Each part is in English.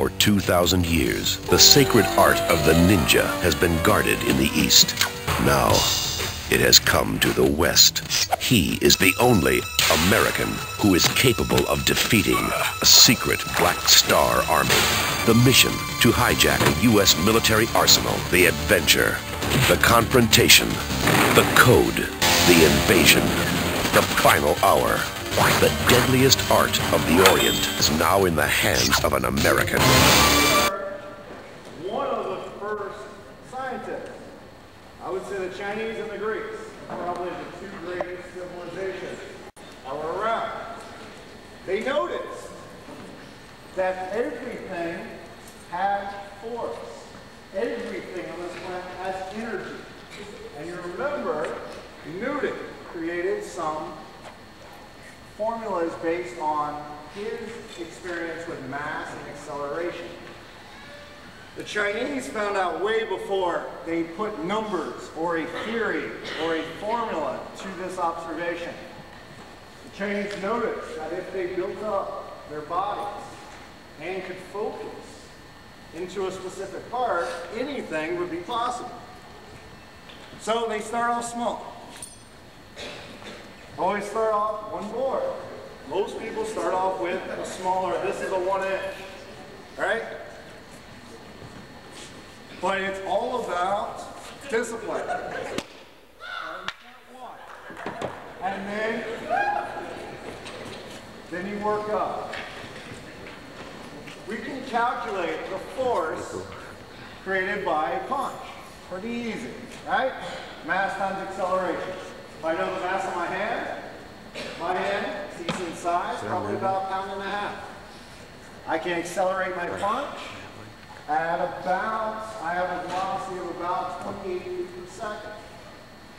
For 2,000 years, the sacred art of the ninja has been guarded in the East. Now, it has come to the West. He is the only American who is capable of defeating a secret Black Star Army. The mission to hijack a U.S. military arsenal. The adventure. The confrontation. The code. The invasion. The final hour. The deadliest art of the Orient is now in the hands of an American. One of the first scientists, I would say the Chinese and the Greeks, probably the two greatest civilizations that were around. They noticed that everything had force. Everything on this planet has energy. And you remember, Newton created some formulas based on his experience with mass and acceleration. The Chinese found out way before they put numbers or a theory or a formula to this observation. The Chinese noticed that if they built up their bodies and could focus into a specific part, anything would be possible. So they start off small. Always start off one board. Most people start off with a smaller, this is a 1 inch, right? But it's all about discipline. And then you work up. We can calculate the force created by a punch. Pretty easy, right? Mass times acceleration. If I know the mass of my hand, decent size, probably about 1.5 pounds. I can accelerate my punch at about, I have a velocity of about 28 feet per second.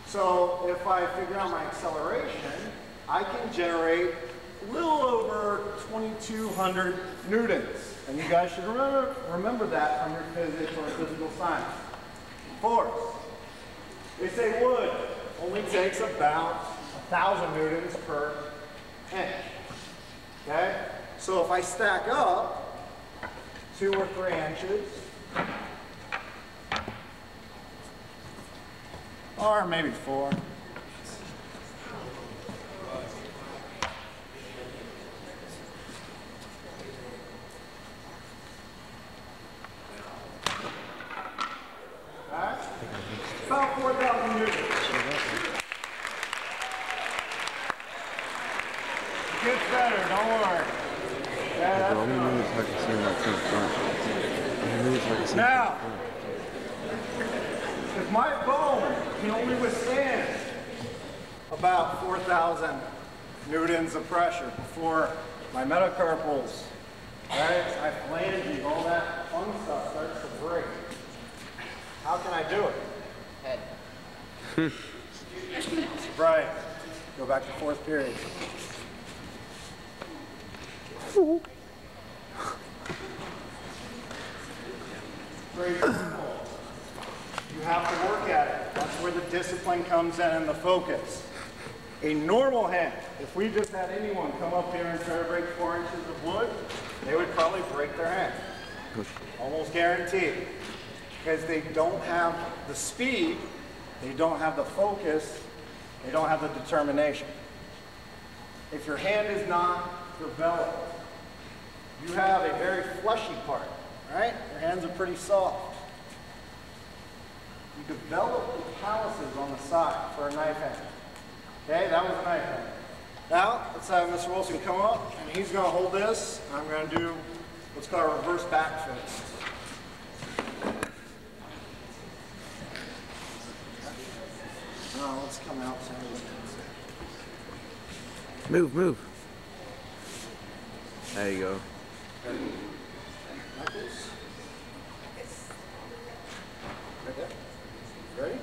So if I figure out my acceleration, I can generate a little over 2,200 newtons. And you guys should remember that from your physics or physical science. Force. They say wood only takes about 1,000 newtons per inch. Okay? So if I stack up 2 or 3 inches, or maybe 4. About 4,000 newtons. It gets better, don't worry. Now, if my bone can only withstand about 4,000 newtons of pressure before my metacarpals, right, my phalanges, all that fun stuff starts to break, how can I do it? Head. Right. Go back to 4th period. Very simple. You have to work at it. That's where the discipline comes in and the focus. A normal hand, if we just had anyone come up here and try to break 4 inches of wood, they would probably break their hand. Almost guaranteed. Because they don't have the speed, they don't have the focus, they don't have the determination. If your hand is not developed, you have a very fleshy part, right? Your hands are pretty soft. You develop the calluses on the side for a knife hand. Okay, that was a knife hand. Now, let's have Mr. Wilson come up, and he's going to hold this. I'm going to do what's called a reverse back fist. Now, let's come out. Move, move. There you go. Knuckles. Right there. Ready?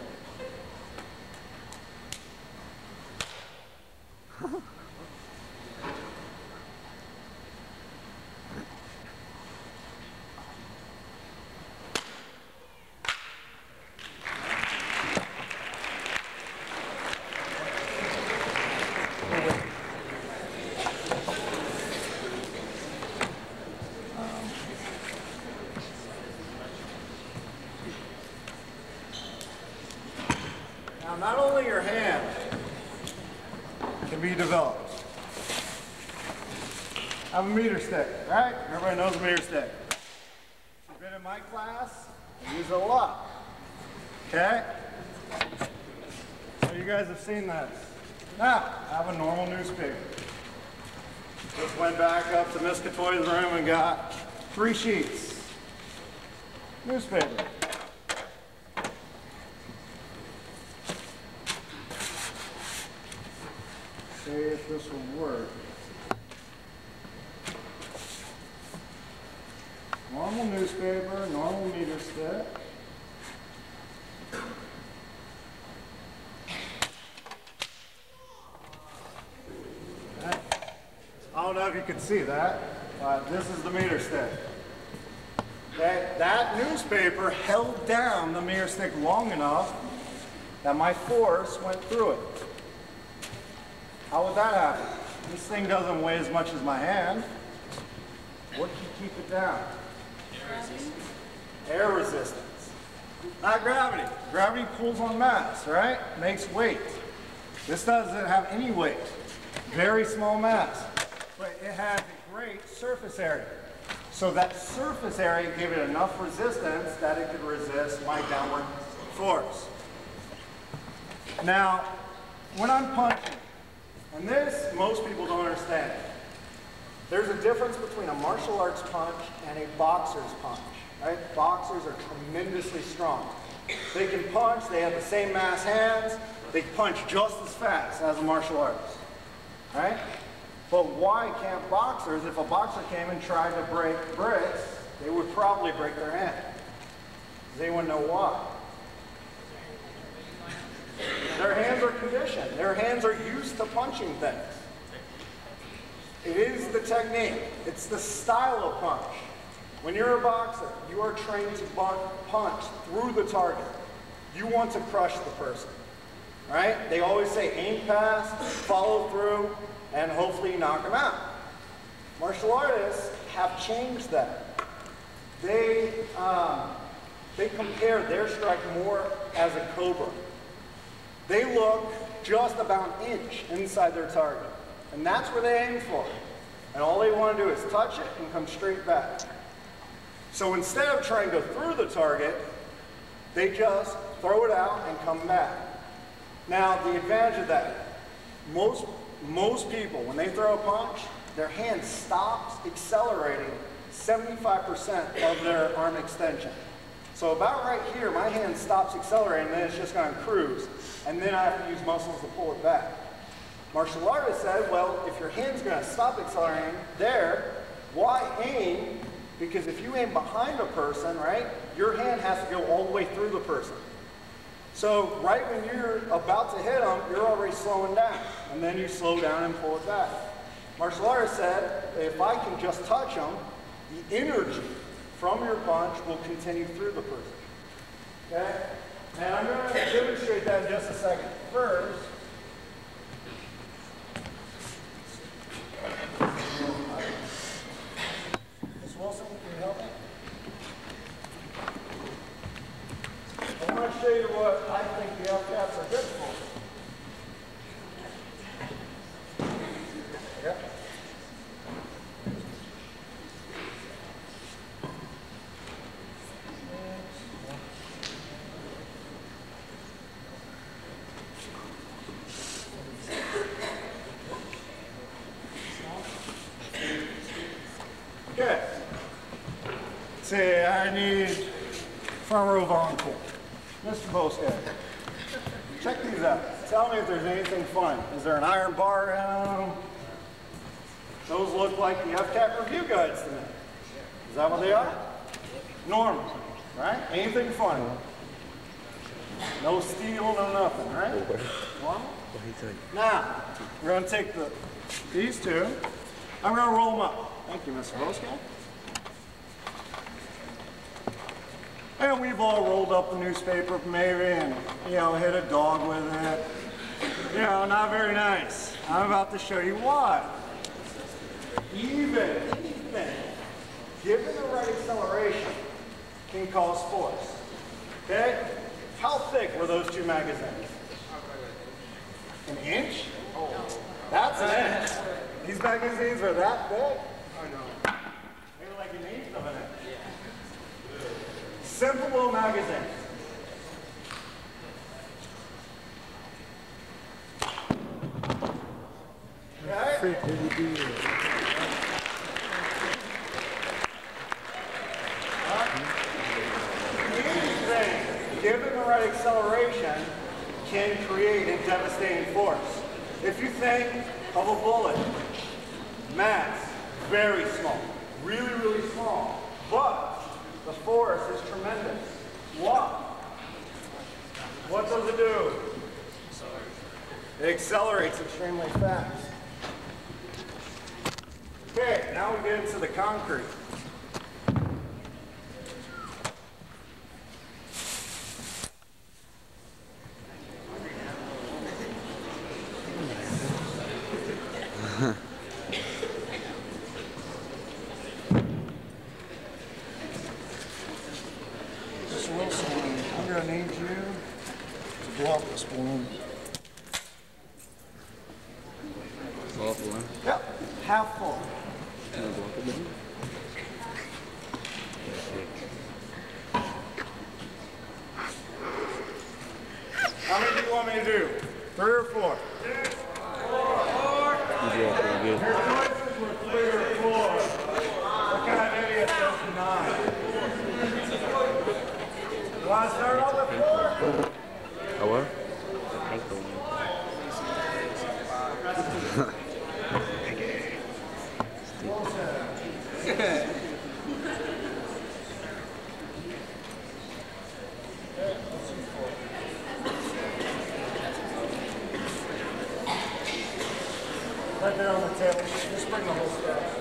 not only your hand can be developed. I have a meter stick, right? Everybody knows a meter stick. If you've been in my class, I use it a lot. Okay? So you guys have seen this. Now, I have a normal newspaper. Just went back up to Miss Catoy's room and got 3 sheets. Newspaper. See if this will work. Normal newspaper, normal meter stick. Okay. I don't know if you can see that, but this is the meter stick. Okay. That newspaper held down the meter stick long enough that my force went through it. How would that happen? This thing doesn't weigh as much as my hand. What can keep it down? Air resistance. Air resistance. Not gravity. Gravity pulls on mass, right? Makes weight. This doesn't have any weight. Very small mass. But it has a great surface area. So that surface area gave it enough resistance that it could resist my downward force. Now, when I'm punching, and this most people don't understand, there's a difference between a martial arts punch and a boxer's punch, right? Boxers are tremendously strong. They can punch, they have the same mass hands, they punch just as fast as a martial artist, right? But why can't boxers, if a boxer came and tried to break bricks, they would probably break their hand? Does anyone know why? Their hands are conditioned. Their hands are used to punching things. It is the technique. It's the style of punch. When you're a boxer, you are trained to punch through the target. You want to crush the person, right? They always say aim pass, follow through, and hopefully knock them out. Martial artists have changed that. They compare their strike more as a cobra. They look just about an inch inside their target. And that's where they aim for. And all they want to do is touch it and come straight back. So instead of trying to go through the target, they just throw it out and come back. Now, the advantage of that, most people, when they throw a punch, their hand stops accelerating 75% of their arm extension. So about right here, my hand stops accelerating, then it's just going to cruise. And then I have to use muscles to pull it back. Martial artists said, well, if your hand's going to stop accelerating there, why aim? Because if you aim behind a person, right, your hand has to go all the way through the person. So right when you're about to hit them, you're already slowing down. And then you slow down and pull it back. Martial artists said, if I can just touch them, the energy from your punch will continue through the person. Okay? And I'm going to demonstrate that in just a second. First, Ms. Wilson, can you help me? I want to show you what I think the L-caps are good for. Yep. Okay. Say I need front row encore. Mr. Bosco, check these out. Tell me if there's anything fun. Is there an iron bar in them? Those look like the FCAT review guides to me. Is that what they are? Normal, right? Anything fun? No steel, no nothing, right? Normal? Now, we're going to take these two. I'm going to roll them up. Thank you, Mr. Bosco. And we've all rolled up the newspaper maybe and, you know, hit a dog with it. You know, not very nice. I'm about to show you why. Even given the right acceleration, can cause force. Okay? How thick were those two magazines? An inch? That's an inch. These magazines are that big? Oh no. They're like an eighth of an inch. Simple little magazine. Okay? Anything, given the right acceleration, can create a devastating force. If you think of a bullet, mass, very small, really, really small, but the force is tremendous. What? What does it do? It accelerates extremely fast. Okay, now we get into the concrete. I'm going to need you to blow up this balloon. Blow up the balloon? Yep, half full. Can I blow up the balloon? How many do you want me to do? 3 or 4? 2, 4. You do that pretty good. Your choices were 3 or 4. What kind of idiot says 9? You want to start off with 4? Oh, what? Take the one. Right there on the table. Just bring the whole stuff.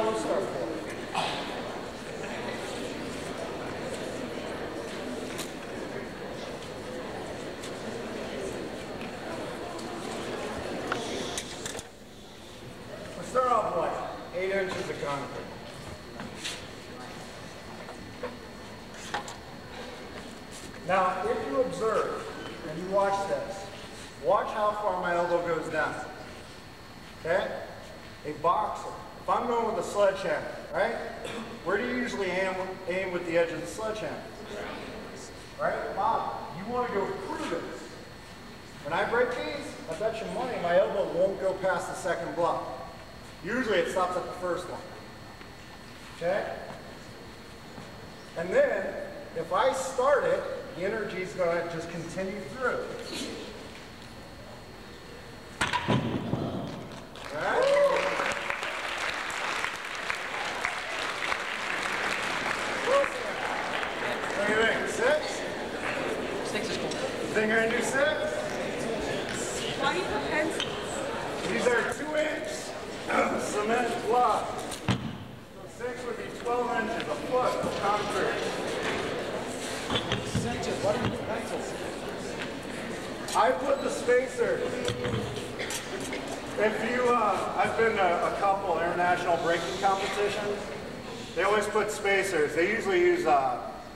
We'll start. We'll start off with 8 inches of concrete. Now, if you observe and you watch this, watch how far my elbow goes down. Okay? A boxer. If I'm going with a sledgehammer, right? Where do you usually aim with the edge of the sledgehammer? Right? Bob, you want to go through this. When I break these, I bet you money my elbow won't go past the second block. Usually it stops at the first one. Okay? And then, if I start it, the energy is going to just continue through. Alright? What do you think? 6? 6 is cool. You think I can do 6? Why do you put pencils? These are 2-inch cement blocks. So 6 would be 12 inches, a foot of concrete. Sanchez, why do you put pencils? I put the spacers. If you, I've been to a couple international breaking competitions. They always put spacers. They usually use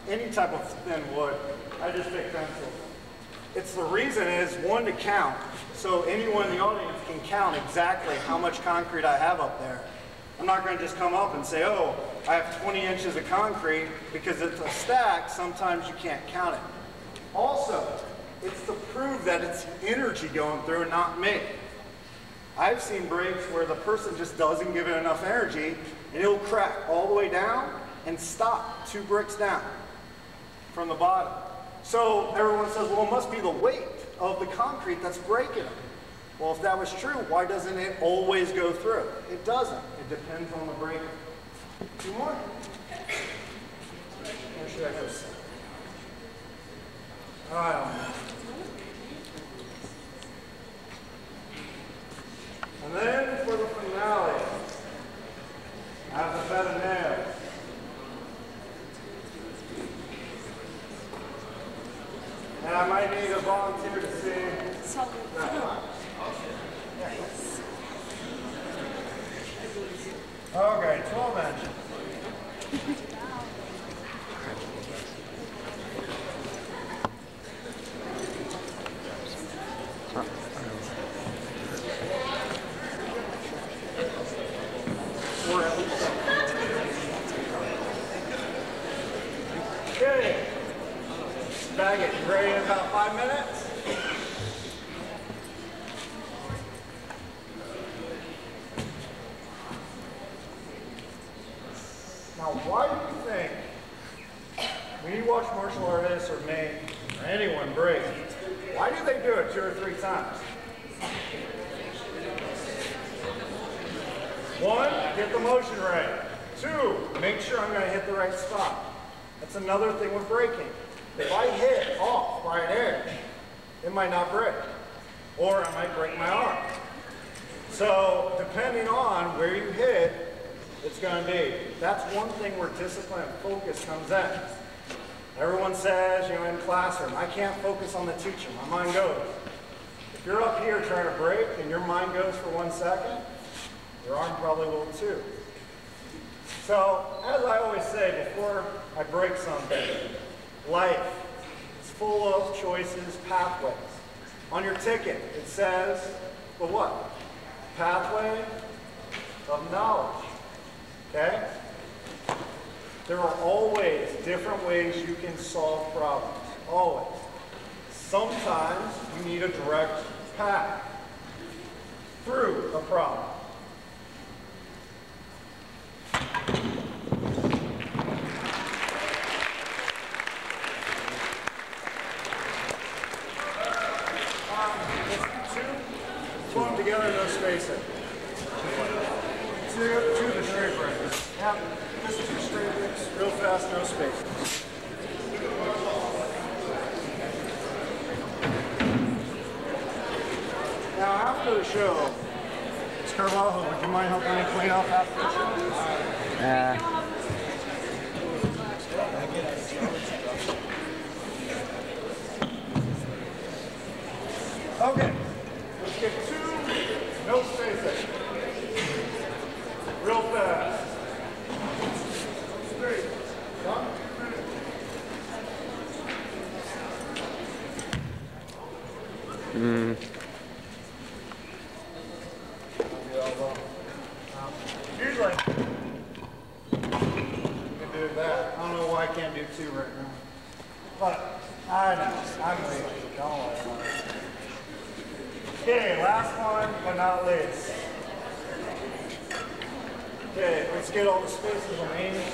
any type of thin wood. I just pick pencils. It's the reason is, 1, to count. So anyone in the audience can count exactly how much concrete I have up there. I'm not going to just come up and say, oh, I have 20 inches of concrete, because it's a stack, sometimes you can't count it. Also, it's to prove that it's energy going through and not me. I've seen breaks where the person just doesn't give it enough energy, and it'll crack all the way down and stop 2 bricks down from the bottom. So everyone says, well, it must be the weight of the concrete that's breaking them. Well, if that was true, why doesn't it always go through? It doesn't. It depends on the breaker. 2 more? Or should I go 6? I don't know. And then for the finale, And I might need a volunteer to see. Okay, 12 inch. Okay. Bag it. Ready in about 5 minutes? Now, why do you think when you watch martial artists or me or anyone break, why do they do it 2 or 3 times? 1, get the motion right. 2, make sure I'm going to hit the right spot. That's another thing with breaking. If I hit off right edge, it might not break. Or I might break my arm. So depending on where you hit, it's going to be. That's one thing where discipline and focus comes in. Everyone says, you know, in classroom, I can't focus on the teacher. My mind goes. If you're up here trying to break and your mind goes for 1 second, your arm probably will too. So, as I always say before I break something, life is full of choices, pathways. On your ticket, it says, well, what? Pathway of knowledge. Okay? There are always different ways you can solve problems. Always. Sometimes you need a direct path through a problem. Put them together, no spacing. Two of the straight breaks. Yeah, just 2 straight breaks, real fast, no spacing. Now, after the show, Ms. Carvalho, would you mind helping me clean up after the show? Okay, let's get 2, no spacing. Real fast. Straight. 1, 2. Usually, you can do that. I don't know why I can't do 2 right now. But, I know, I'm lazy. Don't worry. Okay, last one, but not least. Okay, let's get all the spaces on Amy.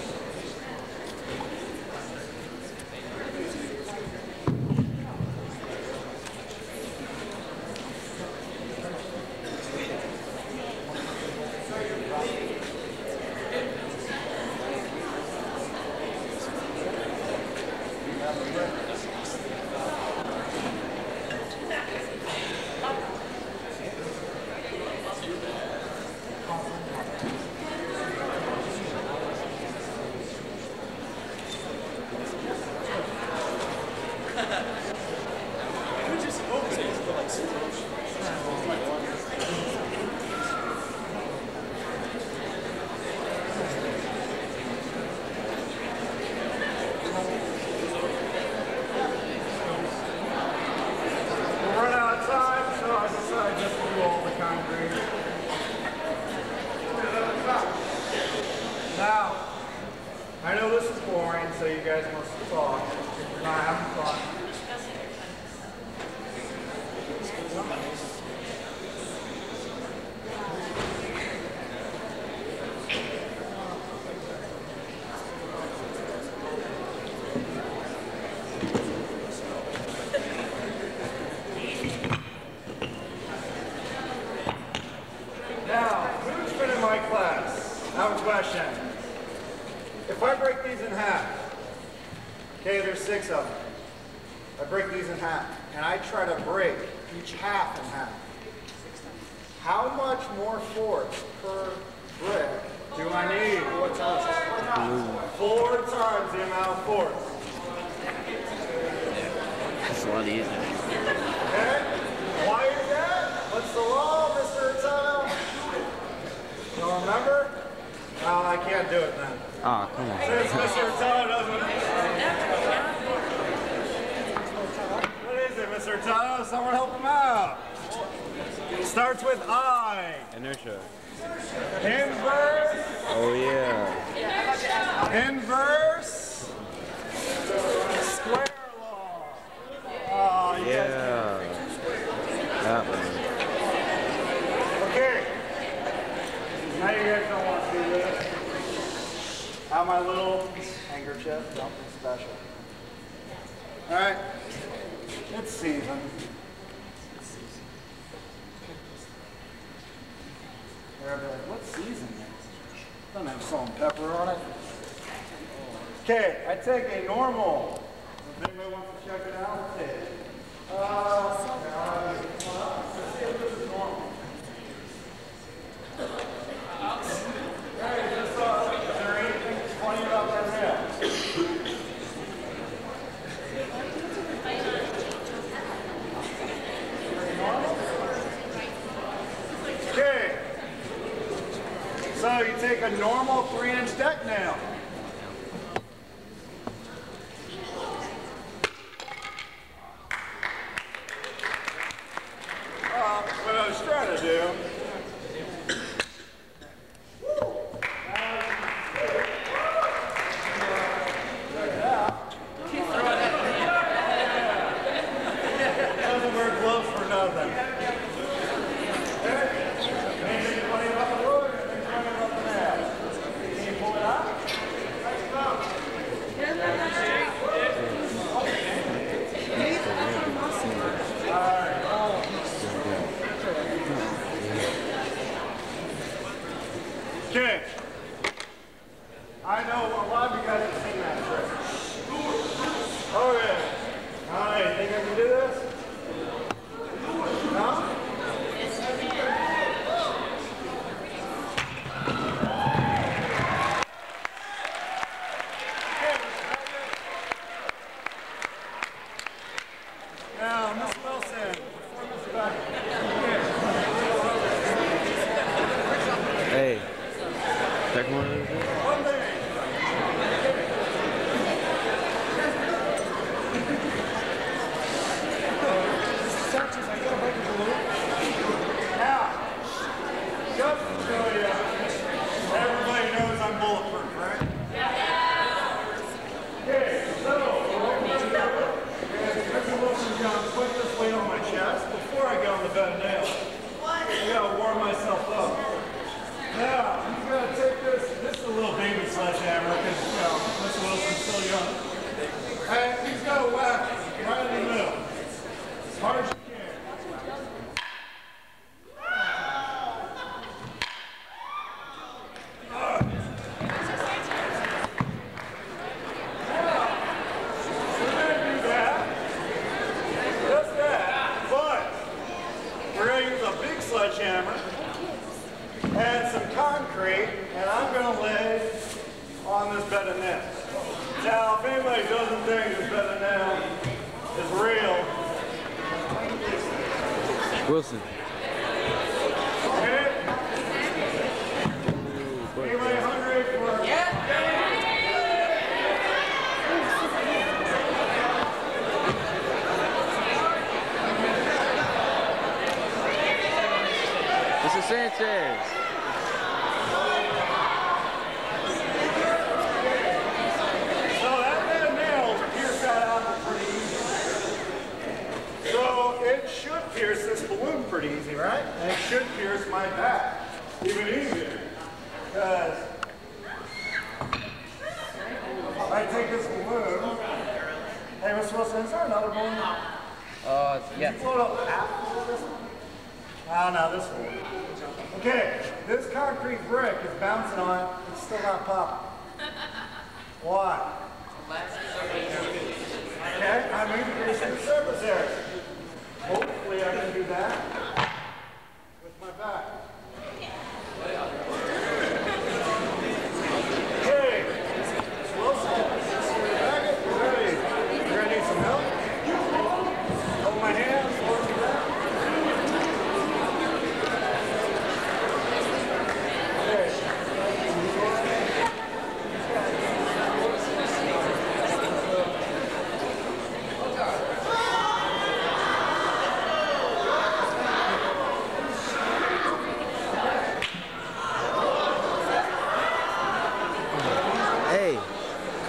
Now, I know this is boring, so you guys must talk. You're not having fun. Now, who's been in my class? I have a question. If I break these in half, okay, there's 6 of them. I break these in half, and I try to break each half in half. How much more force per brick do I need? 4 times. 4 times the amount of force. It's a lot easier. Okay? Why is that? What's the law, Mr. Hurtado? You don't remember? Oh, I can't do it then. Ah, come on. Since Mr. Hurtado doesn't... What is it, Mr. Hurtado? Someone help him out. It starts with I. Inertia. Inverse. Oh, yeah. Inverse. Square law. Oh, you guys Yeah. That one. Okay. Now you guys don't want to do this. Have my little handkerchief, something special. Alright. It's season. They'll be like, what season is it? Doesn't have salt and pepper on it. Okay, I take a normal. If anybody wants to check it out, let's see. Let's see if this is normal. Hey, just, is there anything funny about that nail? Okay. So you take a normal 3-inch deck nail. What I was trying to do. Doesn't wear gloves for nothing. Anything funny about the wood? Anything funny about the nail? Can you pull it out? Okay. I know a lot of you guys have seen that trick. Okay. All right, think I can do this? No? Now, Miss Wilson, performance back. Hey. Second one of those? One thing. Sanchez, I got a record balloon. Now, just to show you, everybody knows I'm bulletproof, right? Okay, so what we're going to do is Mr. Wilson's going to put this weight on my chest before I get on the bed of nails. I got to warm myself up. Now, he's going to take this is a little baby sledgehammer because, you know, Mr. Wilson's still young. And he's going to whack right in the middle. As hard as you can. Sledgehammer, add some concrete, and I'm going to lay on this bed of nails. Now, if anybody doesn't think this bed of nails is real, Wilson. okay? Anybody hungry for? Yeah. Mr. Sanchez. So that bed of nails pierced that out pretty easy. So it should pierce this balloon pretty easy, right? And it should pierce my back even easier. Because I take this balloon. Hey, Mr. Wilson, is there another balloon? Yeah. Float up half of this one? Oh, no, this one. Okay, this concrete brick is bouncing on it. It's still not popping. Why? Okay, I'm increasing the surface area. Hopefully I can do that with my back. Okay, Wilson, you ready? You're gonna need some help?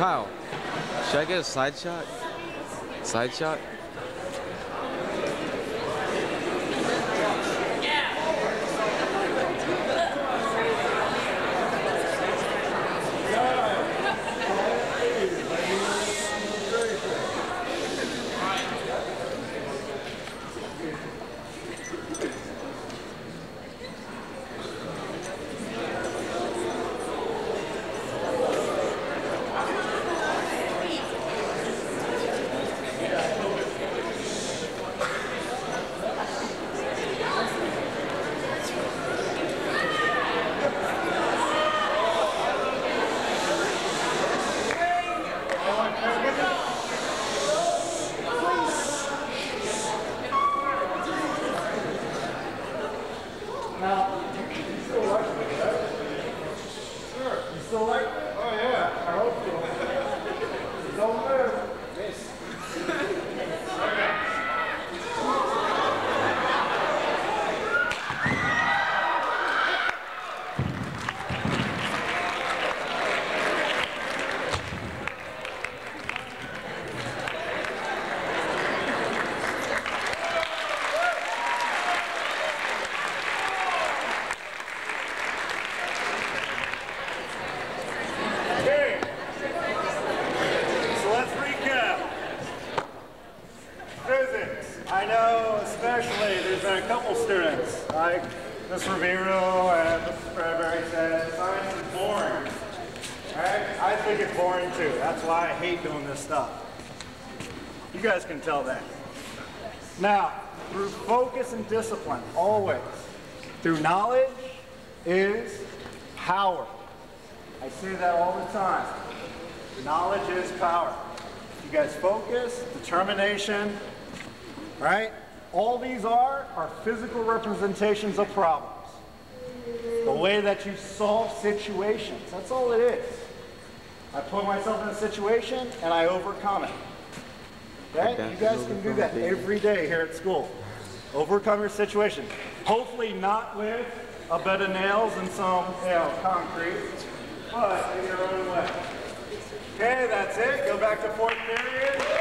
Kyle, should I get a side shot? Side shot? Now, you still like me, right? Sure. You still like me? Oh, yeah. I hope so. Don't move. Miss. Okay. So let's recap. Physics. I know especially there's been a couple students, like Ms. Rivero and Mrs. Bradbury said, science is boring. Right? I think it's boring too. That's why I hate doing this stuff. You guys can tell that. Now, through focus and discipline, always, through knowledge is power. I say that all the time. Knowledge is power. You guys focus, determination, right? All these are physical representations of problems. The way that you solve situations, that's all it is. I put myself in a situation and I overcome it. Okay? You guys can do that every day here at school. Overcome your situation. Hopefully not with a bed of nails and some, concrete, but in your own way. Okay, that's it. Go back to fourth period.